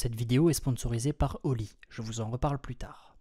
Cette vidéo est sponsorisée par Oli, je vous en reparle plus tard.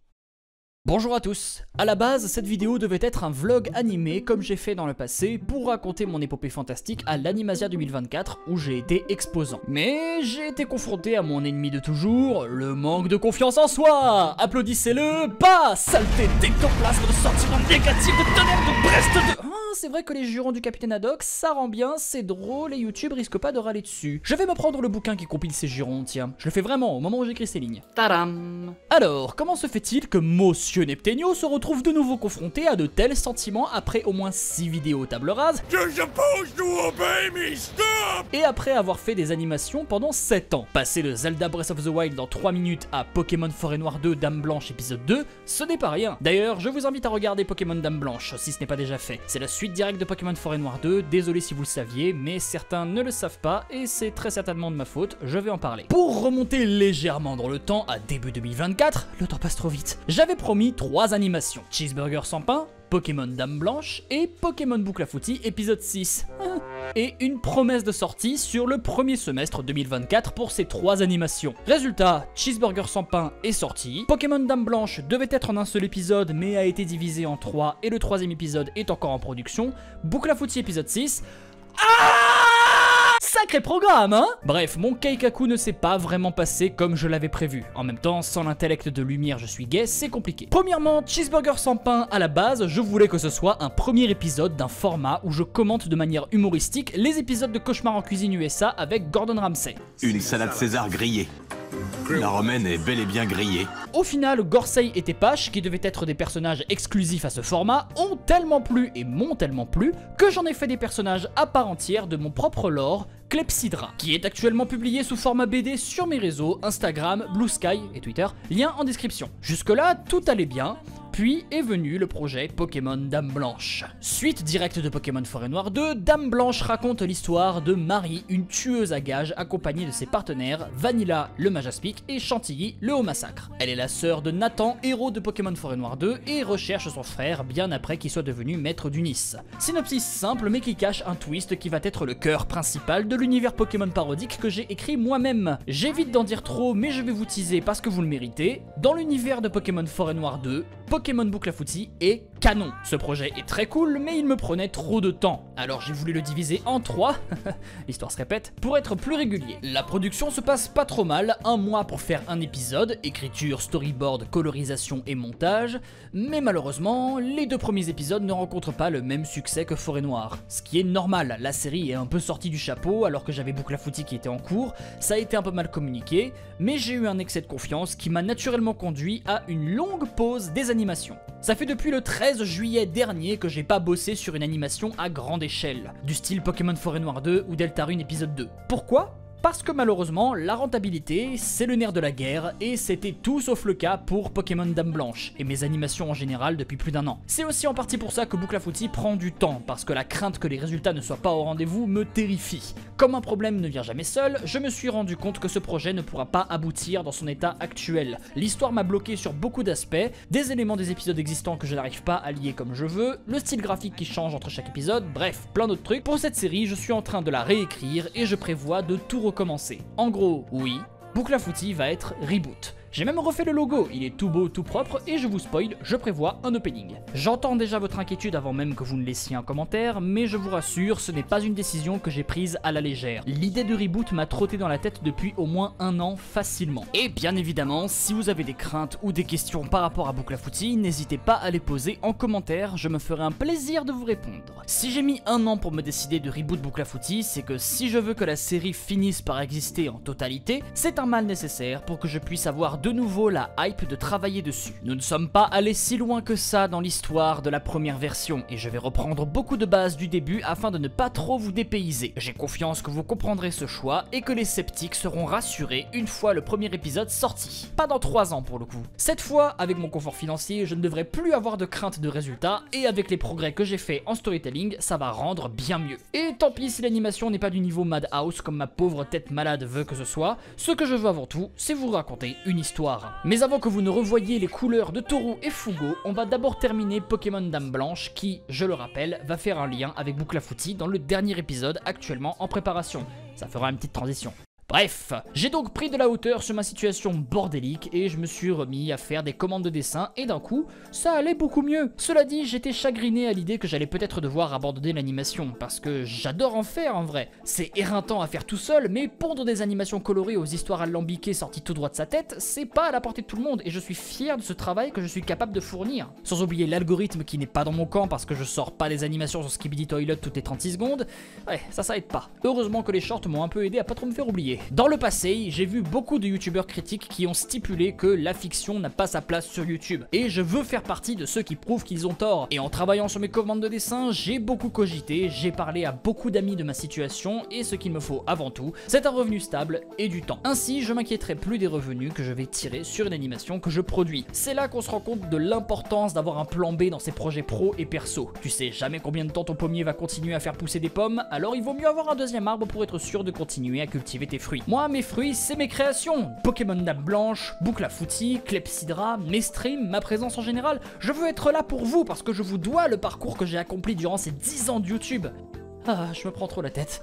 Bonjour à tous. À la base, cette vidéo devait être un vlog animé comme j'ai fait dans le passé pour raconter mon épopée fantastique à l'Animasia 2024 où j'ai été exposant. Mais j'ai été confronté à mon ennemi de toujours, le manque de confiance en soi. Applaudissez-le, pas saleté d'ectoplasme de sentiment négatif de tonnerre de Brest de... c'est vrai que les jurons du Capitaine Haddock, ça rend bien, c'est drôle et YouTube risque pas de râler dessus. Je vais me prendre le bouquin qui compile ces jurons, tiens. Je le fais vraiment au moment où j'écris ces lignes. Tadam! Alors, comment se fait-il que Monsieur Neptenio se retrouve de nouveau confronté à de tels sentiments après au moins 6 vidéos table rase et après avoir fait des animations pendant 7 ans? Passer de Zelda Breath of the Wild en 3 minutes à Pokémon Forêt Noire 2 Dame Blanche épisode 2, ce n'est pas rien. D'ailleurs, je vous invite à regarder Pokémon Dame Blanche si ce n'est pas déjà fait. C'est la suite directe de Pokémon Forêt Noire 2, désolé si vous le saviez, mais certains ne le savent pas et c'est très certainement de ma faute, je vais en parler. Pour remonter légèrement dans le temps à début 2024, le temps passe trop vite, j'avais promis 3 animations, Cheeseburger sans pain, Pokémon Dame Blanche et Pokémon Boucle à Footy épisode 6. Et une promesse de sortie sur le premier semestre 2024 pour ces 3 animations. Résultat, Cheeseburger sans pain est sorti, Pokémon Dame Blanche devait être en un seul épisode mais a été divisé en 3 et le 3e épisode est encore en production, Boucle à Footy épisode 6... Sacré programme, hein? Bref, mon Keikaku ne s'est pas vraiment passé comme je l'avais prévu. En même temps, sans l'intellect de lumière je suis gay, c'est compliqué. Premièrement, Cheeseburger sans pain, à la base, je voulais que ce soit un premier épisode d'un format où je commente de manière humoristique les épisodes de Cauchemar en cuisine USA avec Gordon Ramsay. Une salade César grillée. La romaine est bel et bien grillée. Au final, Gorsei et Tepache, qui devaient être des personnages exclusifs à ce format, ont tellement plu et m'ont tellement plu que j'en ai fait des personnages à part entière de mon propre lore, Clepsydra, qui est actuellement publié sous format BD sur mes réseaux Instagram, Blue Sky et Twitter, lien en description. Jusque là, tout allait bien. Puis est venu le projet Pokémon Dame Blanche. Suite directe de Pokémon Forêt Noire 2, Dame Blanche raconte l'histoire de Marie, une tueuse à gages accompagnée de ses partenaires Vanilla, le Majaspic, et Chantilly, le Haut Massacre. Elle est la sœur de Nathan, héros de Pokémon Forêt Noire 2, et recherche son frère bien après qu'il soit devenu maître du Nice. Synopsis simple mais qui cache un twist qui va être le cœur principal de l'univers Pokémon parodique que j'ai écrit moi-même. J'évite d'en dire trop mais je vais vous teaser parce que vous le méritez. Dans l'univers de Pokémon Forêt Noire 2, Pokémon Boucle à Footy est canon. Ce projet est très cool, mais il me prenait trop de temps. Alors j'ai voulu le diviser en 3, l'histoire se répète, pour être plus régulier. La production se passe pas trop mal, 1 mois pour faire un épisode, écriture, storyboard, colorisation et montage, mais malheureusement, les 2 premiers épisodes ne rencontrent pas le même succès que Forêt Noire. Ce qui est normal, la série est un peu sortie du chapeau alors que j'avais Boucle à Footy qui était en cours, ça a été un peu mal communiqué, mais j'ai eu un excès de confiance qui m'a naturellement conduit à une longue pause des animations. Ça fait depuis le 13 juillet dernier que j'ai pas bossé sur une animation à grande échelle, du style Pokémon Forêt Noire 2 ou Deltarune épisode 2. Pourquoi ? Parce que malheureusement, la rentabilité, c'est le nerf de la guerre, et c'était tout sauf le cas pour Pokémon Dame Blanche, et mes animations en général depuis plus d'1 an. C'est aussi en partie pour ça que Boucle à Footy prend du temps, parce que la crainte que les résultats ne soient pas au rendez-vous me terrifie. Comme un problème ne vient jamais seul, je me suis rendu compte que ce projet ne pourra pas aboutir dans son état actuel. L'histoire m'a bloqué sur beaucoup d'aspects, des éléments des épisodes existants que je n'arrive pas à lier comme je veux, le style graphique qui change entre chaque épisode, bref, plein d'autres trucs. Pour cette série, je suis en train de la réécrire, et je prévois de tout recommencer. En gros, oui, Boucle à Footy va être reboot. J'ai même refait le logo, il est tout beau, tout propre, et je vous spoil, je prévois un opening. J'entends déjà votre inquiétude avant même que vous ne laissiez un commentaire, mais je vous rassure, ce n'est pas une décision que j'ai prise à la légère. L'idée de reboot m'a trotté dans la tête depuis au moins 1 an facilement. Et bien évidemment, si vous avez des craintes ou des questions par rapport à Boucle à Footy, n'hésitez pas à les poser en commentaire, je me ferai un plaisir de vous répondre. Si j'ai mis 1 an pour me décider de reboot Boucle à Footy, c'est que si je veux que la série finisse par exister en totalité, c'est un mal nécessaire pour que je puisse avoir de nouveau la hype de travailler dessus. Nous ne sommes pas allés si loin que ça dans l'histoire de la première version et je vais reprendre beaucoup de bases du début afin de ne pas trop vous dépayser. J'ai confiance que vous comprendrez ce choix et que les sceptiques seront rassurés une fois le premier épisode sorti. Pas dans 3 ans pour le coup. Cette fois, avec mon confort financier, je ne devrais plus avoir de crainte de résultats et avec les progrès que j'ai fait en storytelling, ça va rendre bien mieux. Et tant pis si l'animation n'est pas du niveau Madhouse comme ma pauvre tête malade veut que ce soit, ce que je veux avant tout, c'est vous raconter une histoire. Mais avant que vous ne revoyiez les couleurs de Toru et Fugo, on va d'abord terminer Pokémon Dame Blanche qui, je le rappelle, va faire un lien avec Boucle à Footy dans le dernier épisode actuellement en préparation. Ça fera une petite transition. Bref, j'ai donc pris de la hauteur sur ma situation bordélique et je me suis remis à faire des commandes de dessin et d'un coup, ça allait beaucoup mieux. Cela dit, j'étais chagriné à l'idée que j'allais peut-être devoir abandonner l'animation parce que j'adore en faire en vrai. C'est éreintant à faire tout seul, mais pondre des animations colorées aux histoires alambiquées sorties tout droit de sa tête, c'est pas à la portée de tout le monde et je suis fier de ce travail que je suis capable de fournir. Sans oublier l'algorithme qui n'est pas dans mon camp parce que je sors pas des animations sur Skibidi Toilet toutes les 36 secondes, ouais, ça aide pas. Heureusement que les shorts m'ont un peu aidé à pas trop me faire oublier. Dans le passé, j'ai vu beaucoup de youtubeurs critiques qui ont stipulé que la fiction n'a pas sa place sur YouTube. Et je veux faire partie de ceux qui prouvent qu'ils ont tort. Et en travaillant sur mes commandes de dessin, j'ai beaucoup cogité, j'ai parlé à beaucoup d'amis de ma situation et ce qu'il me faut avant tout, c'est un revenu stable et du temps. Ainsi, je m'inquiéterai plus des revenus que je vais tirer sur une animation que je produis. C'est là qu'on se rend compte de l'importance d'avoir un plan B dans ses projets pro et perso. Tu sais jamais combien de temps ton pommier va continuer à faire pousser des pommes, alors il vaut mieux avoir un deuxième arbre pour être sûr de continuer à cultiver tes fruits. Moi, mes fruits, c'est mes créations. Pokémon Dame Blanche, Boucle à Footy, Clepsydra, mes streams, ma présence en général. Je veux être là pour vous parce que je vous dois le parcours que j'ai accompli durant ces 10 ans de YouTube. Ah, je me prends trop la tête.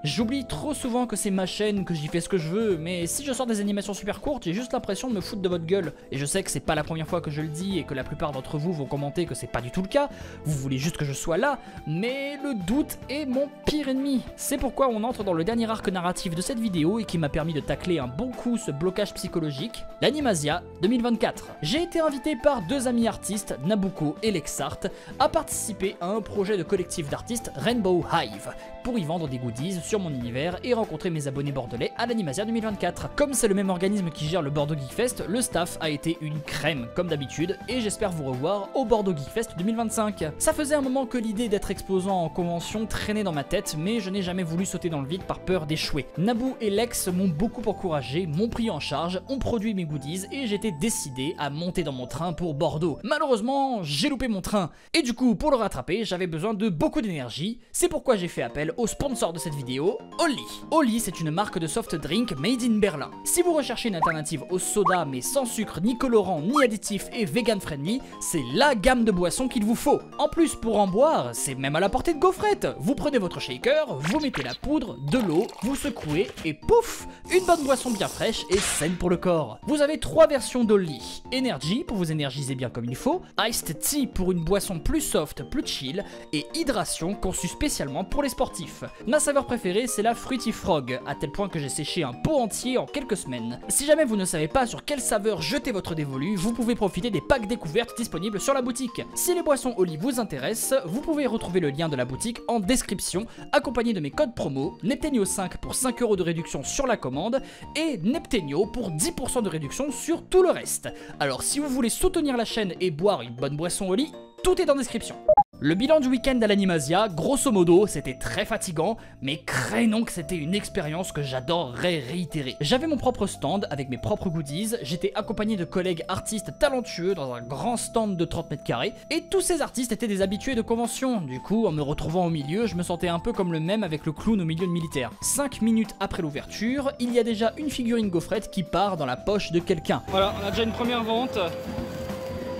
J'oublie trop souvent que c'est ma chaîne, que j'y fais ce que je veux, mais si je sors des animations super courtes, j'ai juste l'impression de me foutre de votre gueule. Et je sais que c'est pas la première fois que je le dis et que la plupart d'entre vous vont commenter que c'est pas du tout le cas, vous voulez juste que je sois là, mais le doute est mon pire ennemi. C'est pourquoi on entre dans le dernier arc narratif de cette vidéo et qui m'a permis de tacler un bon coup ce blocage psychologique, l'Animasia 2024. J'ai été invité par deux amis artistes, Nabucco et Lexart, à participer à un projet de collectif d'artistes Rainbow Hive, pour y vendre des goodies sur mon univers et rencontrer mes abonnés bordelais à l'Animasia 2024. Comme c'est le même organisme qui gère le Bordeaux Geek Fest, le staff a été une crème comme d'habitude et j'espère vous revoir au Bordeaux Geek Fest 2025. Ça faisait un moment que l'idée d'être exposant en convention traînait dans ma tête, mais je n'ai jamais voulu sauter dans le vide par peur d'échouer. Naboo et Lex m'ont beaucoup encouragé, m'ont pris en charge, ont produit mes goodies et j'étais décidé à monter dans mon train pour Bordeaux. Malheureusement, j'ai loupé mon train et du coup pour le rattraper j'avais besoin de beaucoup d'énergie, c'est pourquoi j'ai fait appel au sponsor de cette vidéo, Oli. Oli, c'est une marque de soft drink made in Berlin. Si vous recherchez une alternative au soda mais sans sucre, ni colorant, ni additif et vegan friendly, c'est la gamme de boissons qu'il vous faut. En plus, pour en boire, c'est même à la portée de gaufrette. Vous prenez votre shaker, vous mettez la poudre, de l'eau, vous secouez et pouf, une bonne boisson bien fraîche et saine pour le corps. Vous avez trois versions d'Oli. Energy pour vous énergiser bien comme il faut, Iced Tea pour une boisson plus soft, plus chill et Hydration conçue spécialement pour les sportifs. Ma saveur préférée, c'est la Fruity Frog, à tel point que j'ai séché un pot entier en quelques semaines. Si jamais vous ne savez pas sur quelle saveur jeter votre dévolu, vous pouvez profiter des packs découvertes disponibles sur la boutique. Si les boissons Oli vous intéressent, vous pouvez retrouver le lien de la boutique en description, accompagné de mes codes promo, Neptenio5 pour 5 € de réduction sur la commande, et Neptenio pour 10% de réduction sur tout le reste. Alors si vous voulez soutenir la chaîne et boire une bonne boisson Oli, tout est en description. Le bilan du week-end à l'Animasia, grosso modo, c'était très fatigant, mais craignons que c'était une expérience que j'adorerais réitérer. J'avais mon propre stand avec mes propres goodies, j'étais accompagné de collègues artistes talentueux dans un grand stand de 30 mètres carrés, et tous ces artistes étaient des habitués de convention. Du coup, en me retrouvant au milieu, je me sentais un peu comme le même avec le clown au milieu de militaire. 5 minutes après l'ouverture, il y a déjà une figurine gaufrette qui part dans la poche de quelqu'un. Voilà, on a déjà une première vente,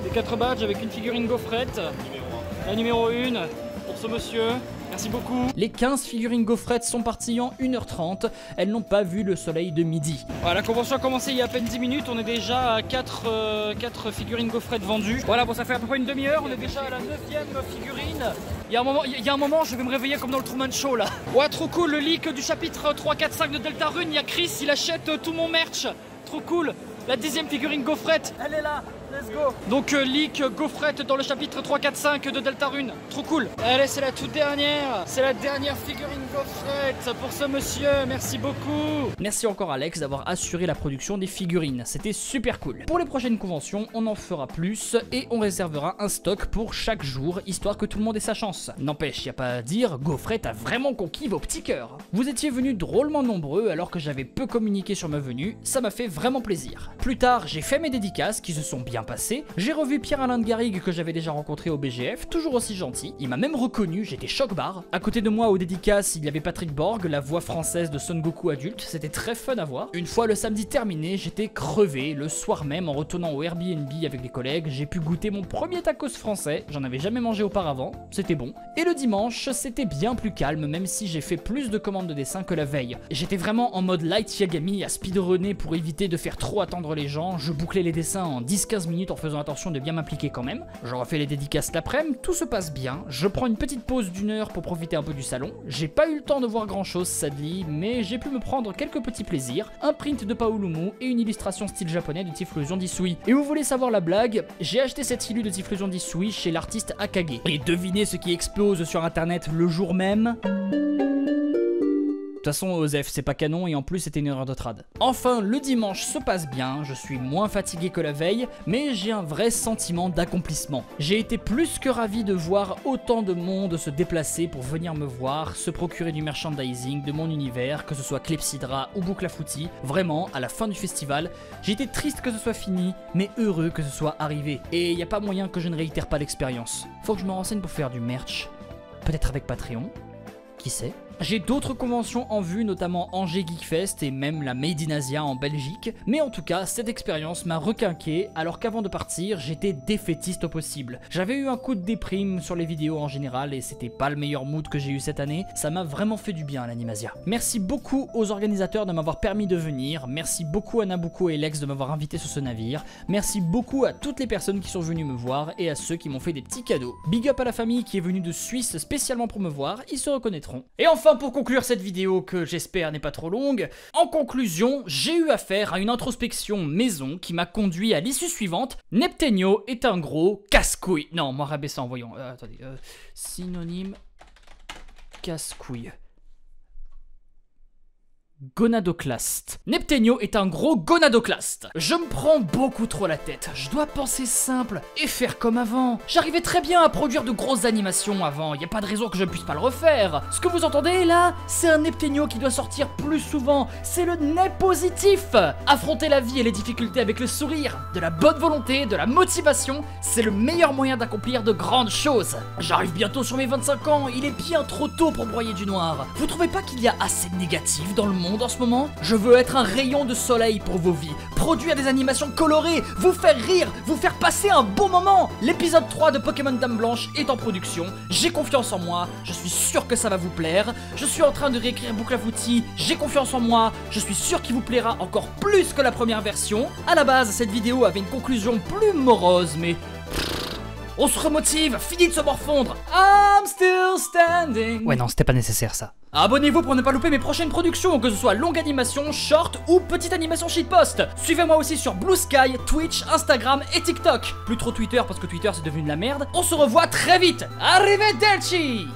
des 4 badges avec une figurine gaufrette. La numéro 1 pour ce monsieur, merci beaucoup. Les 15 figurines gaufrettes sont parties en 1h30, elles n'ont pas vu le soleil de midi. Voilà, la convention a commencé il y a à peine 10 minutes, on est déjà à 4 figurines gaufrettes vendues. Voilà, bon ça fait à peu près une demi-heure, on est déjà à la 9e figurine. Il y a un moment, je vais me réveiller comme dans le Truman Show là. Ouais, trop cool, le leak du chapitre 3, 4, 5 de Deltarune, il y a Chris, il achète tout mon merch. Trop cool. La 10e figurine gaufrette, elle est là. Let's go. Donc leak gaufrette dans le chapitre 3, 4, 5 de Deltarune. Trop cool. Allez, c'est la toute dernière. C'est la dernière figurine gaufrette pour ce monsieur. Merci beaucoup. Merci encore Alex d'avoir assuré la production des figurines. C'était super cool. Pour les prochaines conventions, on en fera plus et on réservera un stock pour chaque jour, histoire que tout le monde ait sa chance. N'empêche, y a pas à dire, gaufrette a vraiment conquis vos petits cœurs. Vous étiez venus drôlement nombreux alors que j'avais peu communiqué sur ma venue. Ça m'a fait vraiment plaisir. Plus tard, j'ai fait mes dédicaces qui se sont bien bien passé. J'ai revu Pierre-Alain de Garrigue que j'avais déjà rencontré au BGF, toujours aussi gentil. Il m'a même reconnu, j'étais choc-barre. À côté de moi, aux dédicaces, il y avait Patrick Borg, la voix française de Son Goku adulte. C'était très fun à voir. Une fois le samedi terminé, j'étais crevé. Le soir même, en retournant au Airbnb avec des collègues, j'ai pu goûter mon premier tacos français. J'en avais jamais mangé auparavant, c'était bon. Et le dimanche, c'était bien plus calme, même si j'ai fait plus de commandes de dessin que la veille. J'étais vraiment en mode light Yagami à speedrunner pour éviter de faire trop attendre les gens. Je bouclais les dessins en 10-15 minutes en faisant attention de bien m'impliquer quand même. J'aurais fait les dédicaces l'après-midi, tout se passe bien. Je prends une petite pause d'1 heure pour profiter un peu du salon. J'ai pas eu le temps de voir grand chose, sadly, mais j'ai pu me prendre quelques petits plaisirs. Un print de Paolumu et une illustration style japonais de Typhlosion d'Isui. Et vous voulez savoir la blague? J'ai acheté cette illu de Typhlosion d'Isui chez l'artiste Akage. Et devinez ce qui explose sur internet le jour même? De toute façon, Osef, c'est pas canon et en plus c'était une erreur de trad. Enfin, le dimanche se passe bien, je suis moins fatigué que la veille, mais j'ai un vrai sentiment d'accomplissement. J'ai été plus que ravi de voir autant de monde se déplacer pour venir me voir, se procurer du merchandising de mon univers, que ce soit Clepsydra ou Bouclafouti. Vraiment, à la fin du festival, j'ai été triste que ce soit fini, mais heureux que ce soit arrivé. Et y a pas moyen que je ne réitère pas l'expérience. Faut que je me renseigne pour faire du merch, peut-être avec Patreon, qui sait. J'ai d'autres conventions en vue, notamment Angers Geekfest et même la Made in Asia en Belgique, mais en tout cas, cette expérience m'a requinqué, alors qu'avant de partir, j'étais défaitiste au possible. J'avais eu un coup de déprime sur les vidéos en général et c'était pas le meilleur mood que j'ai eu cette année, ça m'a vraiment fait du bien à l'Animasia. Merci beaucoup aux organisateurs de m'avoir permis de venir, merci beaucoup à Nabucco et Lex de m'avoir invité sur ce navire, merci beaucoup à toutes les personnes qui sont venues me voir et à ceux qui m'ont fait des petits cadeaux. Big up à la famille qui est venue de Suisse spécialement pour me voir, ils se reconnaîtront. Et enfin, pour conclure cette vidéo que j'espère n'est pas trop longue, en conclusion, j'ai eu affaire à une introspection maison qui m'a conduit à l'issue suivante. Neptenio est un gros casse-couille. Non, moi rabaissant, voyons. Attendez, synonyme casse-couille. Gonadoclaste. Neptenio est un gros gonadoclaste. Je me prends beaucoup trop la tête. Je dois penser simple et faire comme avant. J'arrivais très bien à produire de grosses animations avant. Y a pas de raison que je puisse pas le refaire. Ce que vous entendez là, c'est un Neptenio qui doit sortir plus souvent. C'est le nez positif. Affronter la vie et les difficultés avec le sourire, de la bonne volonté, de la motivation, c'est le meilleur moyen d'accomplir de grandes choses. J'arrive bientôt sur mes 25 ans. Il est bien trop tôt pour broyer du noir. Vous trouvez pas qu'il y a assez de négatifs dans le monde en ce moment? Je veux être un rayon de soleil pour vos vies, produire des animations colorées, vous faire rire, vous faire passer un bon moment. L'épisode 3 de Pokémon Dame Blanche est en production, j'ai confiance en moi, je suis sûr que ça va vous plaire. Je suis en train de réécrire Bouclafouti, j'ai confiance en moi, je suis sûr qu'il vous plaira encore plus que la première version. À la base, cette vidéo avait une conclusion plus morose, mais on se remotive, fini de se morfondre. I'm still standing. Ouais non, c'était pas nécessaire ça. Abonnez-vous pour ne pas louper mes prochaines productions, que ce soit longue animation, short ou petite animation shitpost. Suivez-moi aussi sur Blue Sky, Twitch, Instagram et TikTok. Plus trop Twitter parce que Twitter c'est devenu de la merde. On se revoit très vite. Arrivederci.